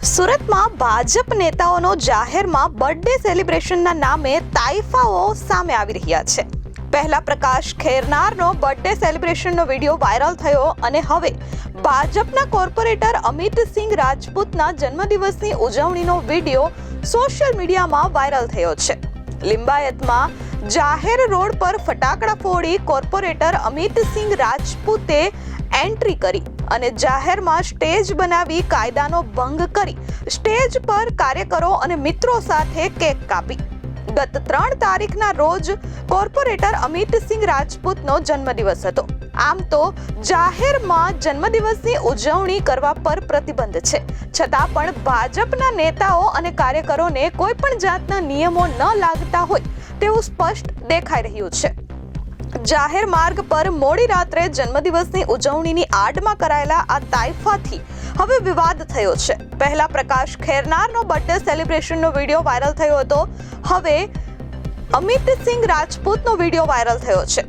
સુરતમાં ભાજપ નેતાઓનો જાહેરમાં બર્થડે સેલિબ્રેશનના નામે તાઇફાઓ સામે આવી રહ્યા છે. પહેલા પ્રકાશ ખેરનારનો બર્થડે સેલિબ્રેશનનો વિડીયો વાયરલ થયો અને હવે ભાજપના કોર્પોરેટર અમિતસિંહ રાજપૂતના જન્મદિવસની ઉજવણીનો વિડીયો સોશિયલ મીડિયામાં વાયરલ થયો છે. લિંબાયતમાં જાહેર રોડ પર ફટાકડા ફોડી કોર્પોરેટર અમિતસિંહ રાજપૂતે એન્ટ્રી કરી અને જાહેરમાં સ્ટેજ બનાવી કાયદાનો ભંગ કરી સ્ટેજ પર કાર્યકરો અને મિત્રો સાથે કેક કાપી. ગત 3 તારીખના રોજ કોર્પોરેટર અમિતસિંહ રાજપૂતનો જન્મદિવસ હતો. આમ તો જાહેરમાં જન્મદિવસની ઉજવણી કરવા પર પ્રતિબંધ છે, છતાં પણ ભાજપના નેતાઓ અને કાર્યકરોને કોઈ પણ જાતના નિયમો ન લાગતા હોય તેવું સ્પષ્ટ દેખાઈ રહ્યું છે. જાહેર માર્ગ પર મોડી રાત્રે જન્મદિવસની ઉજવણીની આડમાં કરાયેલા આ તાઇફાથી હવે વિવાદ થયો છે. પહેલા પ્રકાશ ખેરનારનો બર્થડે સેલિબ્રેશનનો વિડીયો વાયરલ થયો હતો. હવે અમિતસિંહ રાજપૂતનો વિડીયો વાયરલ થયો છે.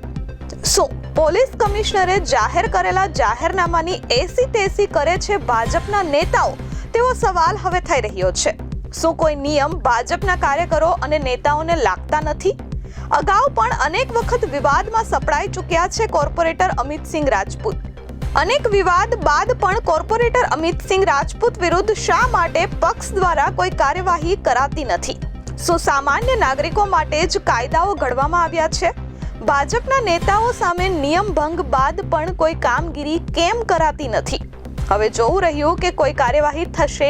શું પોલીસ કમિશનરે જાહેર કરેલા જાહેરનામાની એસી તેસી કરે છે ભાજપના નેતાઓ? તેવો સવાલ હવે થઈ રહ્યો છે. શું કોઈ નિયમ ભાજપના કાર્યકરો અને નેતાઓને લાગતા નથી? અગાઉ પણ અનેક વખત વિવાદમાં સપડાઈ ચૂક્યા છે કોર્પોરેટર અમિતસિંહ રાજપૂત. અનેક વિવાદ બાદ પણ કોર્પોરેટર અમિતસિંહ રાજપૂત વિરુદ્ધ શા માટે પક્ષ દ્વારા કોઈ કાર્યવાહી કરાતી નથી? શું સામાન્ય નાગરિકો માટે જ કાયદાઓ ઘડવામાં આવ્યા છે? ભાજપના નેતાઓ સામે નિયમ ભંગ બાદ પણ કોઈ કામગીરી કેમ કરાતી નથી? હવે જોવું રહ્યું કે કોઈ કાર્યવાહી થશે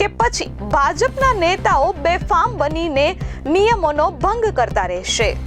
કે પછી ભાજપના નેતાઓ બેફામ બનીને નિયમોનો ભંગ કરતા રહેશે.